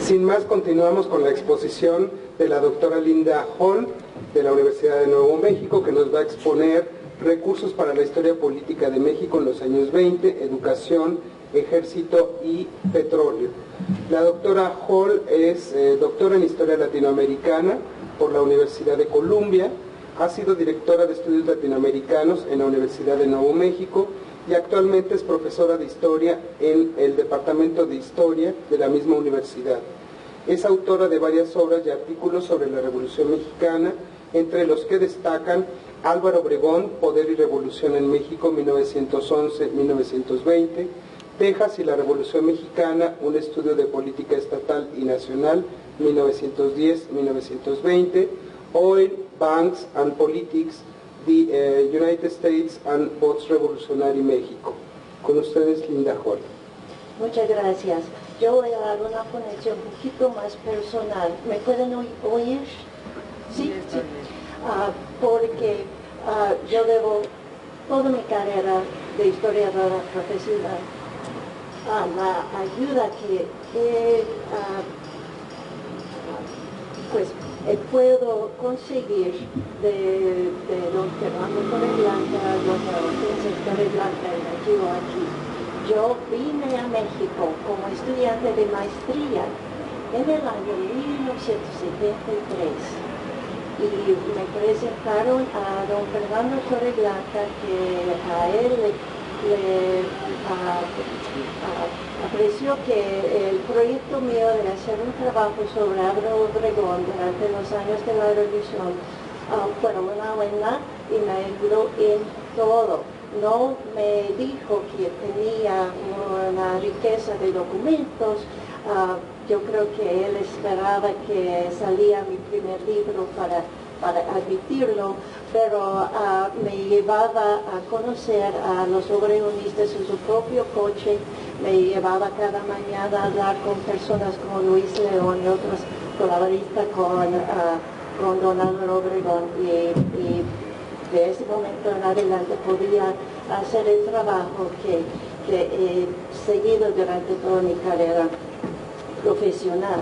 Sin más, continuamos con la exposición de la doctora Linda Hall de la Universidad de Nuevo México, que nos va a exponer recursos para la historia política de México en los años 20, educación, ejército y petróleo. La doctora Hall es doctora en Historia Latinoamericana por la Universidad de Columbia, ha sido directora de estudios latinoamericanos en la Universidad de Nuevo México y actualmente es profesora de Historia en el Departamento de Historia de la misma universidad. Es autora de varias obras y artículos sobre la Revolución Mexicana, entre los que destacan Álvaro Obregón, Poder y Revolución en México, 1911-1920, Texas y la Revolución Mexicana, un estudio de política estatal y nacional, 1910-1920, Oil, Banks and Politics, the United States and Post-Revolutionary México. Con ustedes, Linda Hall. Muchas gracias. Yo voy a dar una ponencia un poquito más personal. ¿Me pueden oír? Sí, sí. Porque yo debo toda mi carrera de historiadora profesional a la ayuda que puedo conseguir de don Fernando Torreblanca, don Francisco Torreblanca, el archivo aquí. Yo vine a México como estudiante de maestría en el año 1973 y me presentaron a don Fernando Torreblanca, que a él le apreció que el proyecto mío de hacer un trabajo sobre Álvaro Obregón durante los años de la Revolución fuera una buena y me ayudó en todo. No me dijo que tenía una riqueza de documentos. Yo creo que él esperaba que salía mi primer libro para admitirlo, pero me llevaba a conocer a los obregonistas en su propio coche, me llevaba cada mañana a hablar con personas como Luis León y otros colaboristas con don Álvaro Obregón, y de ese momento en adelante podía hacer el trabajo que he seguido durante toda mi carrera profesional.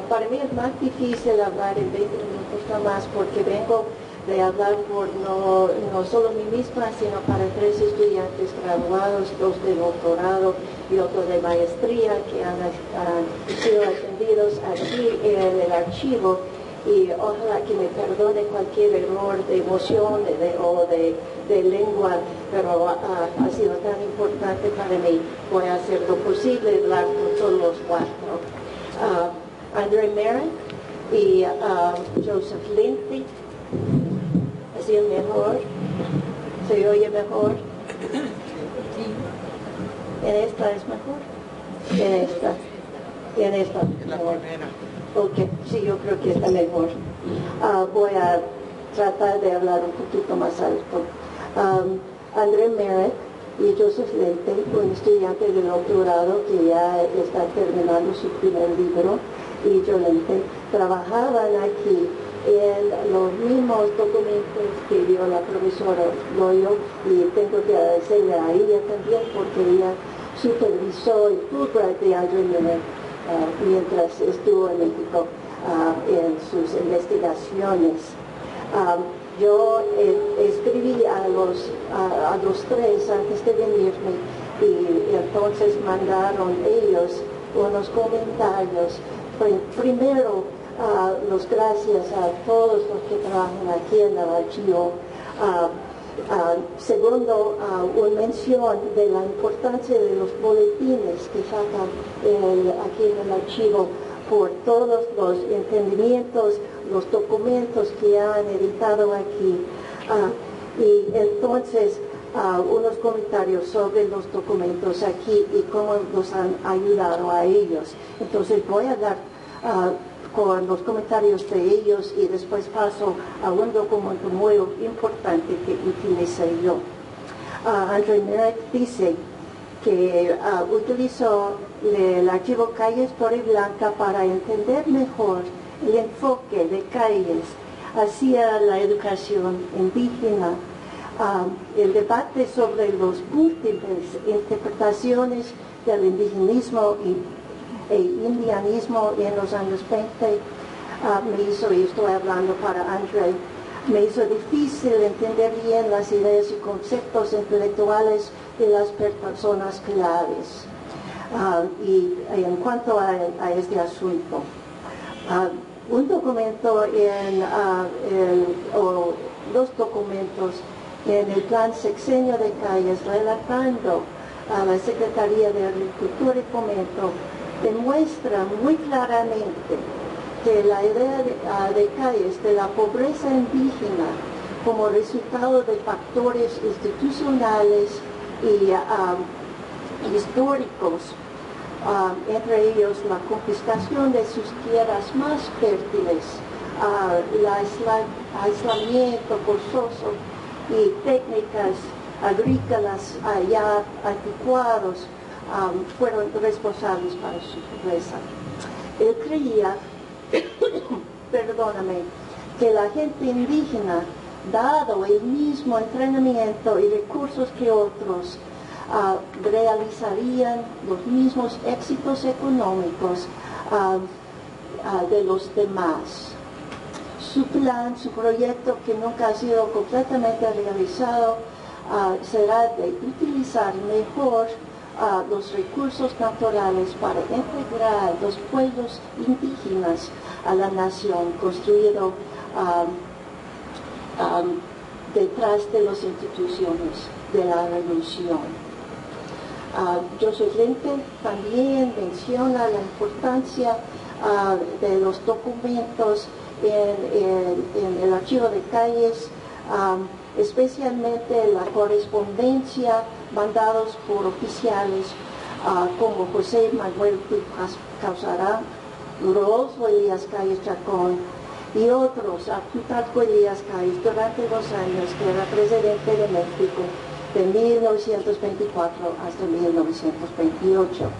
Para mí es más difícil hablar en 20 minutos más porque vengo de hablar por no solo mí misma, sino para 3 estudiantes graduados, 2 de doctorado y otro de maestría que han sido atendidos aquí en el archivo, y ojalá que me perdone cualquier error de emoción o de lengua, pero ha sido tan importante para mí. Voy a hacer lo posible hablar con todos los 4. André Merritt y Joseph Lindsay. ¿Es el mejor? ¿Se oye mejor? ¿En esta es mejor? ¿En esta? ¿Y en esta? En la primera. Ok, sí, yo creo que está mejor. Voy a tratar de hablar un poquito más alto. André Merritt y Joseph Lindsay, un estudiante de doctorado que ya está terminando su primer libro, y yo Lindsay, trabajaban aquí en los mismos documentos que dio la profesora Loyo, y tengo que agradecerle a ella también porque ella supervisó el Fulbright de André Merritt mientras estuvo en México en sus investigaciones. Yo escribí a los 3 antes de venirme, y entonces mandaron ellos unos comentarios. Primero, los gracias a todos los que trabajan aquí en el archivo. Segundo, una mención de la importancia de los boletines que sacan aquí en el archivo por todos los entendimientos, los documentos que han editado aquí. Y entonces, unos comentarios sobre los documentos aquí y cómo nos han ayudado a ellos. Entonces voy a dar con los comentarios de ellos y después paso a un documento muy importante que utilicé yo. André Merritt dice que utilizó el archivo Calles Torreblanca para entender mejor el enfoque de Calles hacia la educación indígena, el debate sobre los múltiples interpretaciones del indigenismo e indianismo en los años 20 me hizo, y estoy hablando para André, me hizo difícil entender bien las ideas y conceptos intelectuales de las personas claves. Y en cuanto a este asunto, un documento o dos documentos en el plan Sexenio de Calles relatando a la Secretaría de Agricultura y Fomento demuestra muy claramente que la idea de Calles de la pobreza indígena como resultado de factores institucionales y históricos, entre ellos la confiscación de sus tierras más fértiles, el aislamiento forzoso y técnicas agrícolas ya anticuados, fueron responsables para su pobreza. Él creía, perdóname, que la gente indígena, dado el mismo entrenamiento y recursos que otros, realizarían los mismos éxitos económicos de los demás. Su plan, su proyecto, que nunca ha sido completamente realizado, será de utilizar mejor los recursos naturales para integrar los pueblos indígenas a la nación, construido detrás de las instituciones de la revolución. Joseph Lincoln también menciona la importancia de los documentos en el archivo de Calles, especialmente la correspondencia mandados por oficiales como José Manuel Causará, Rodolfo Elías Calles Chacón y otros, Plutarco Elías Calles, durante los años que era presidente de México, de 1924 hasta 1928.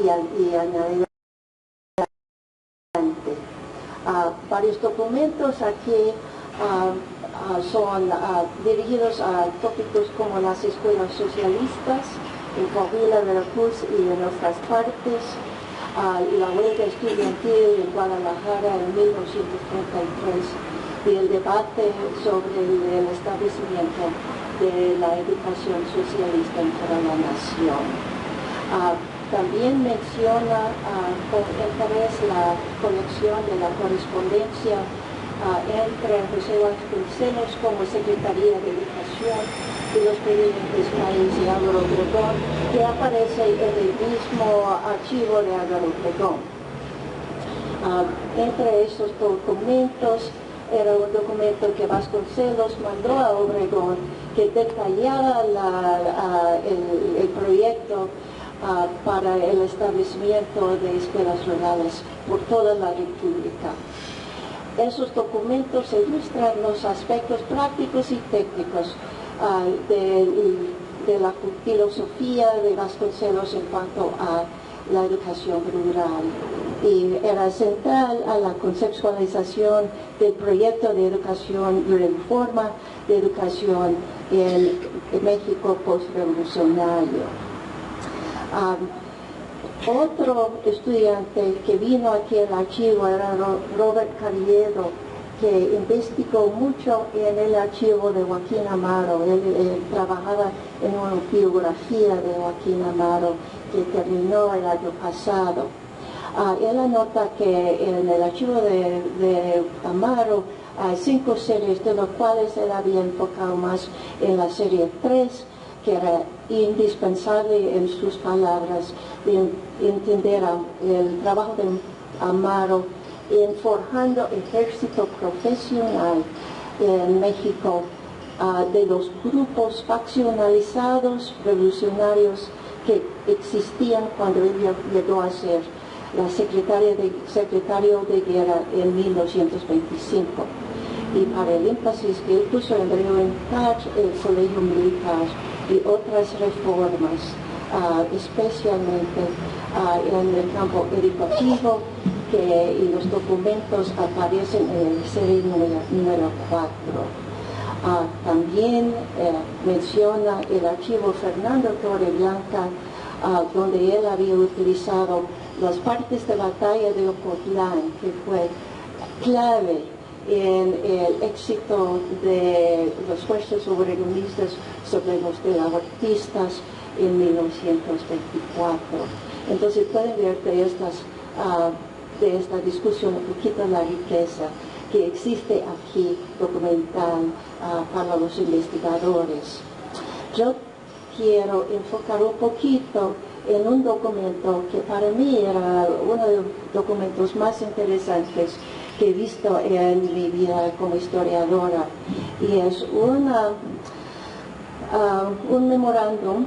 Y añadir varios documentos aquí son dirigidos a tópicos como las escuelas socialistas en Coahuila, Veracruz y en otras partes, la huelga estudiantil en Guadalajara en 1933 y el debate sobre el establecimiento de la educación socialista en toda la nación. También menciona con interés la colección de la correspondencia entre José Vasconcelos como Secretaría de Educación y los presidentes Calles y Álvaro Obregón, que aparece en el mismo archivo de Álvaro Obregón. Entre estos documentos era un documento que Vasconcelos mandó a Obregón que detallaba el proyecto para el establecimiento de escuelas rurales por toda la República. Esos documentos ilustran los aspectos prácticos y técnicos de la filosofía de Vasconcelos en cuanto a la educación rural, y era central a la conceptualización del proyecto de educación y reforma de educación en México postrevolucionario. Otro estudiante que vino aquí al archivo era Robert Carriedo, que investigó mucho en el archivo de Joaquín Amaro. Él trabajaba en una biografía de Joaquín Amaro que terminó el año pasado. Él anota que en el archivo de Amaro hay 5 series, de las cuales él había enfocado más en la serie 3, que era indispensable en sus palabras de entender el trabajo de Amaro en forjando ejército profesional en México de los grupos faccionalizados revolucionarios que existían cuando él llegó a ser la secretario de guerra en 1925. Y para el énfasis que él puso en reorientar el colegio militar y otras reformas, especialmente en el campo educativo, y los documentos aparecen en el serie número 4. También menciona el archivo Fernando Torreblanca, donde él había utilizado las partes de batalla de Ocotlán, que fue clave en el éxito de los fuerzas obregonistas sobre los delahuertistas en 1924. Entonces pueden ver de esta discusión un poquito la riqueza que existe aquí documental para los investigadores. Yo quiero enfocar un poquito en un documento que para mí era uno de los documentos más interesantes que he visto en mi vida como historiadora, y es un memorándum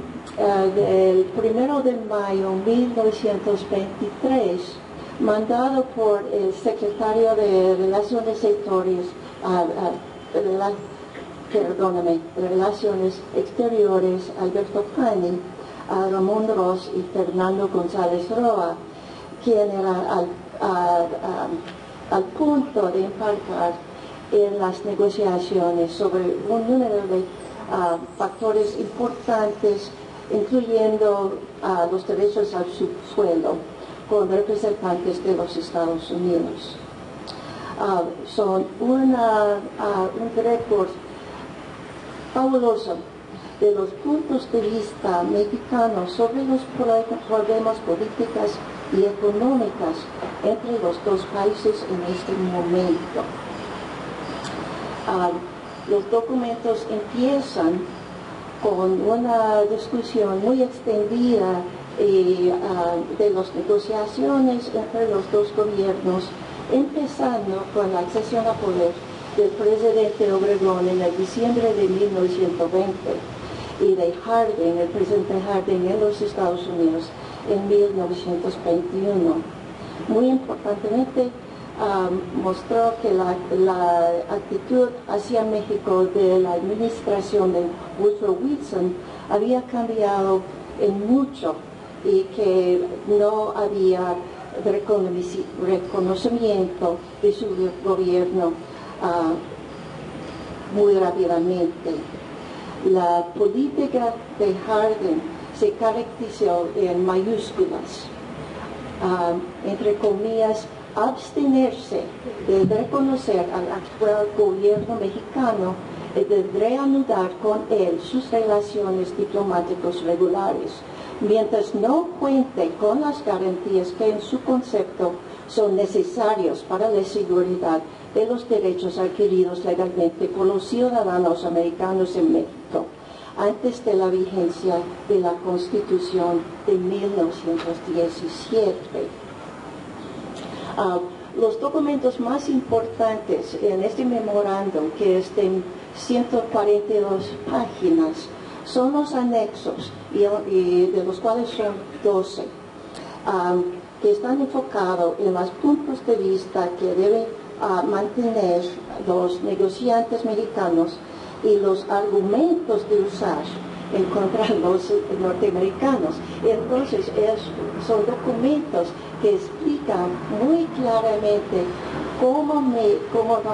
del 1 de mayo de 1923, mandado por el secretario de Relaciones Exteriores, Alberto Pani, a Ramón Ros y Fernando González Roa, quien era al punto de embarcar en las negociaciones sobre un número de factores importantes, incluyendo los derechos al subsuelo, con representantes de los Estados Unidos. Son un récord fabuloso de los puntos de vista mexicanos sobre los problemas políticos y económicos entre los dos países en este momento. Los documentos empiezan con una discusión muy extendida de las negociaciones entre los dos gobiernos, empezando con la accesión a poder del presidente Obregón en el diciembre de 1920 y de Harding, el presidente Harding en los Estados Unidos en 1921. Muy importantemente, mostró que la actitud hacia México de la administración de Woodrow Wilson había cambiado en mucho y que no había reconocimiento de su gobierno muy rápidamente. La política de Harding se caracterizó en mayúsculas, entre comillas, abstenerse de reconocer al actual gobierno mexicano y de reanudar con él sus relaciones diplomáticas regulares, mientras no cuente con las garantías que en su concepto son necesarios para la seguridad de los derechos adquiridos legalmente por los ciudadanos americanos en México, antes de la vigencia de la Constitución de 1917. Los documentos más importantes en este memorándum, que es de 142 páginas, son los anexos, y de los cuales son 12, que están enfocados en los puntos de vista que deben mantener los negociantes mexicanos y los argumentos de usar en contra de los norteamericanos. Entonces, son documentos que explican muy claramente cómo los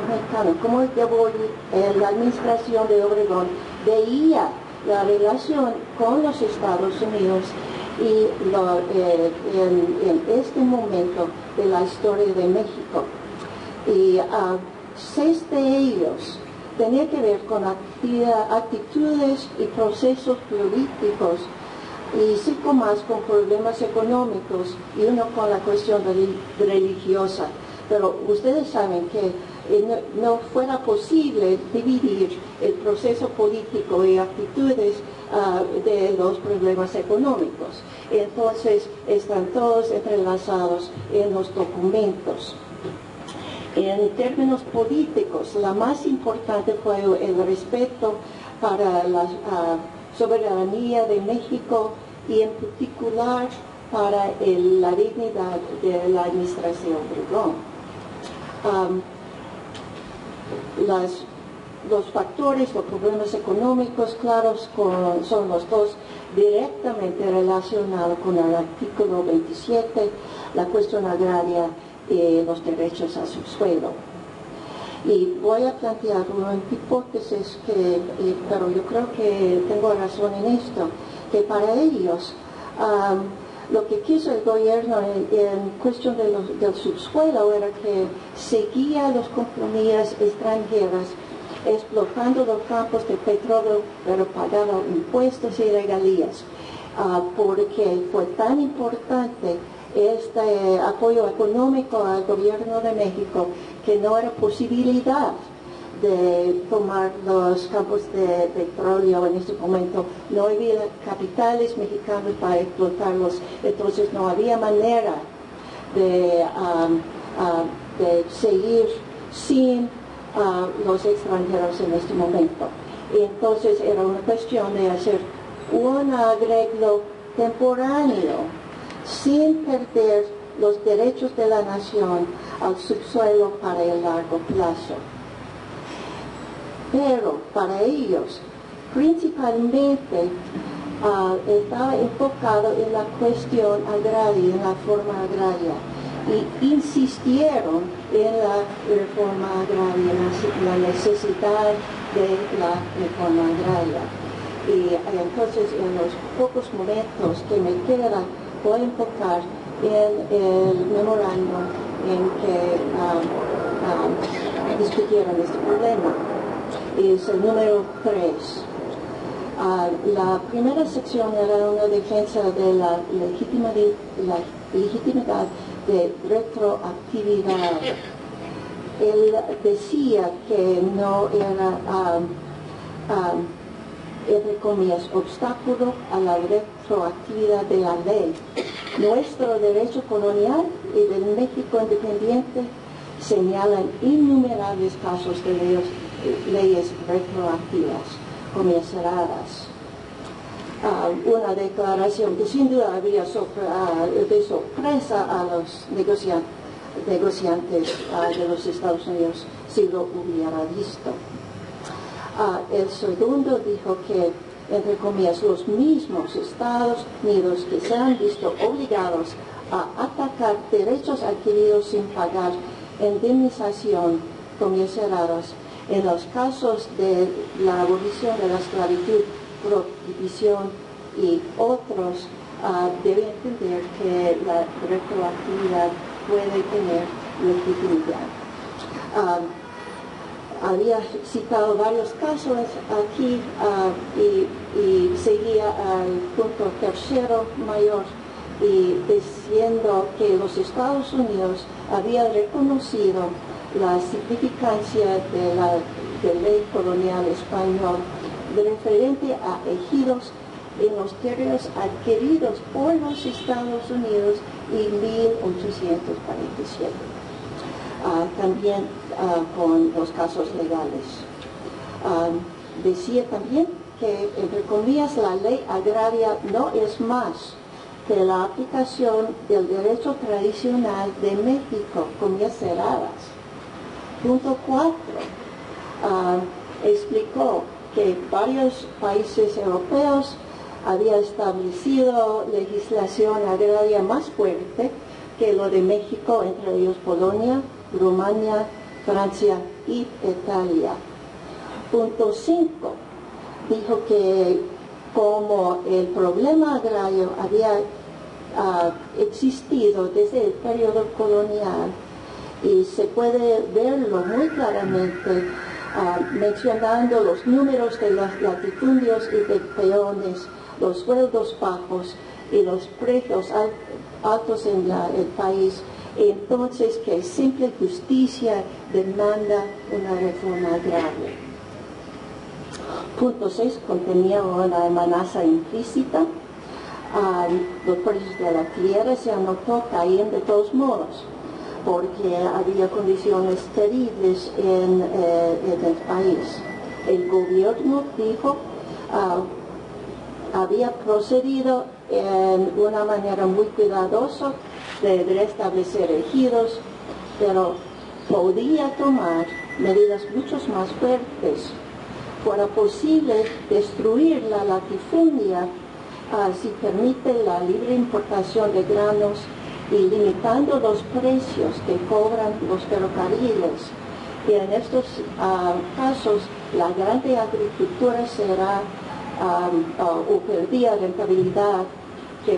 mexicanos, cómo la administración de Obregón veía la relación con los Estados Unidos y en este momento de la historia de México. Y 6 de ellos tenían que ver con actitudes y procesos políticos, y 5 más con problemas económicos, y uno con la cuestión religiosa. Pero ustedes saben que no fuera posible dividir el proceso político y actitudes de los problemas económicos. Entonces están todos entrelazados en los documentos. En términos políticos, la más importante fue el respeto para la soberanía de México y en particular para la dignidad de la administración Obregón. Los factores, los problemas económicos claros son los dos directamente relacionados con el artículo 27, la cuestión agraria y los derechos a subsuelo. Y voy a plantear una hipótesis pero yo creo que tengo razón en esto, que para ellos Lo que quiso el gobierno en cuestión del subsuelo era que seguía las compañías extranjeras explotando los campos de petróleo, pero pagando impuestos y regalías, porque fue tan importante este apoyo económico al gobierno de México que no era posibilidad de tomar los campos de petróleo en este momento. No había capitales mexicanos para explotarlos, entonces no había manera de seguir sin los extranjeros en este momento. Y entonces era una cuestión de hacer un arreglo temporáneo sin perder los derechos de la nación al subsuelo para el largo plazo. Pero para ellos, principalmente, estaba enfocado en la cuestión agraria, en la reforma agraria, y insistieron en la reforma agraria, en la necesidad de la reforma agraria. Y entonces, en los pocos momentos que me quedan, voy a enfocar en el memorándum en que discutieron este problema. Es el número 3. La primera sección era una defensa de la legitimidad de retroactividad. Él decía que no era, entre comillas, obstáculo a la retroactividad de la ley. Nuestro derecho colonial y del México independiente señalan innumerables casos de leyes retroactivas, comillas cerradas. Una declaración que sin duda habría de sorpresa a los negociantes de los Estados Unidos si lo hubiera visto. El segundo dijo que, entre comillas, los mismos Estados Unidos que se han visto obligados a atacar derechos adquiridos sin pagar indemnización, comillas cerradas, en los casos de la abolición de la esclavitud, prohibición y otros, debe entender que la retroactividad puede tener legitimidad. Había citado varios casos aquí y seguía al punto tercero mayor y diciendo que los Estados Unidos habían reconocido la significancia de la ley colonial española referente a ejidos en los terrenos adquiridos por los Estados Unidos en 1847. También con los casos legales. Decía también que, entre comillas, la ley agraria no es más que la aplicación del derecho tradicional de México, comillas cerradas. Punto 4. Explicó que varios países europeos habían establecido legislación agraria más fuerte que lo de México, entre ellos Polonia, Rumania, Francia y Italia. Punto 5. Dijo que como el problema agrario había existido desde el periodo colonial, y se puede verlo muy claramente mencionando los números de los latifundios y de peones, los sueldos bajos y los precios altos en el país. Entonces, que simple justicia demanda una reforma agraria. Punto 6 contenía una amenaza implícita. Los precios de la tierra se anotó caían de todos modos, porque había condiciones terribles en el país. El gobierno dijo había procedido en una manera muy cuidadosa de restablecer ejidos, pero podía tomar medidas mucho más fuertes. Fuera posible destruir la latifundia si permite la libre importación de granos y limitando los precios que cobran los ferrocarriles. Y en estos casos, la grande agricultura será o perdía rentabilidad, que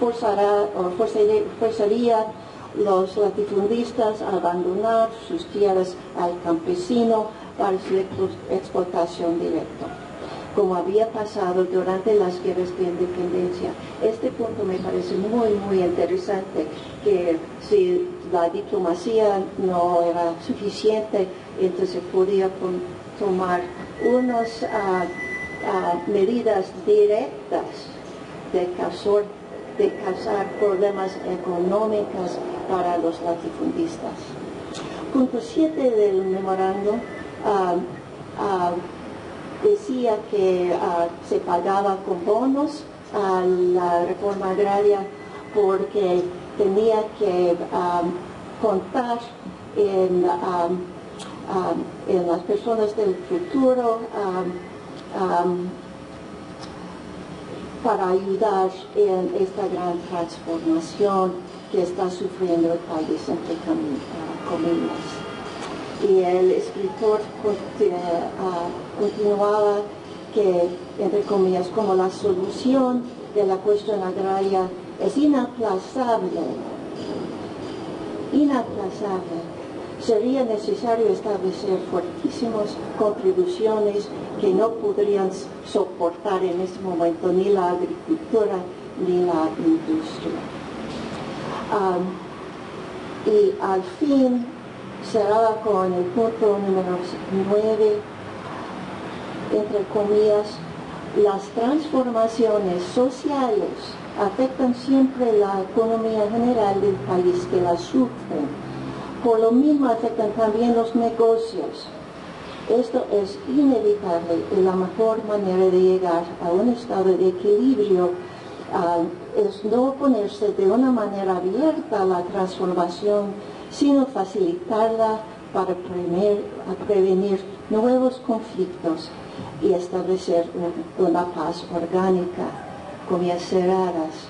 forzaría los latifundistas a abandonar sus tierras al campesino para su explotación directa, como había pasado durante las guerras de independencia. Este punto me parece muy interesante, que si la diplomacia no era suficiente, entonces podía tomar unas medidas directas de causar problemas económicos para los latifundistas. Punto 7 del memorando decía que se pagaba con bonos a la reforma agraria porque tenía que contar en las personas del futuro para ayudar en esta gran transformación que está sufriendo el país, entre comillas. Y el escritor continuaba que, entre comillas, como la solución de la cuestión agraria es inaplazable, sería necesario establecer fuertísimas contribuciones que no podrían soportar en este momento ni la agricultura ni la industria. Y al fin cerraba con el punto número 9, entre comillas: las transformaciones sociales afectan siempre la economía general del país que las sufren. Por lo mismo afectan también los negocios. Esto es inevitable y la mejor manera de llegar a un estado de equilibrio es no oponerse de una manera abierta a la transformación, sino facilitarla para prevenir nuevos conflictos y establecer una paz orgánica, comillas cerradas.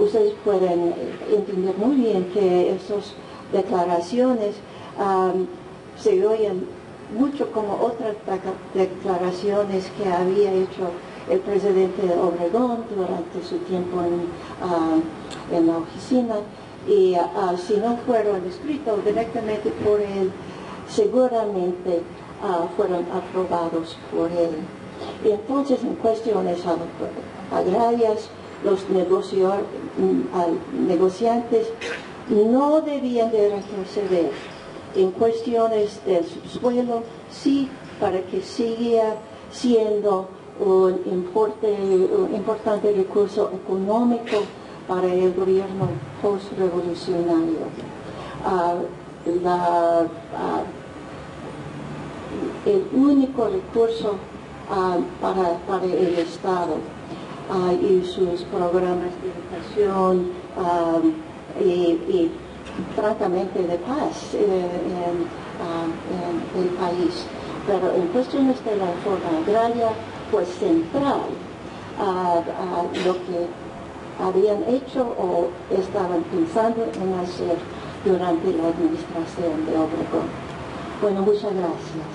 Ustedes pueden entender muy bien que esas declaraciones se oyen mucho como otras declaraciones que había hecho el presidente Obregón durante su tiempo en la oficina, y si no fueron escritos directamente por él, seguramente fueron aprobados por él. Y entonces, en cuestiones agrarias, los negociantes no debían de retroceder. En cuestiones del subsuelo, sí, para que siga siendo un importante recurso económico para el gobierno post-revolucionario. El único recurso para el Estado y sus programas de educación y francamente de paz en el país. Pero en cuestiones de la reforma agraria, pues central lo que habían hecho o estaban pensando en hacer durante la administración de Obregón. Bueno, muchas gracias.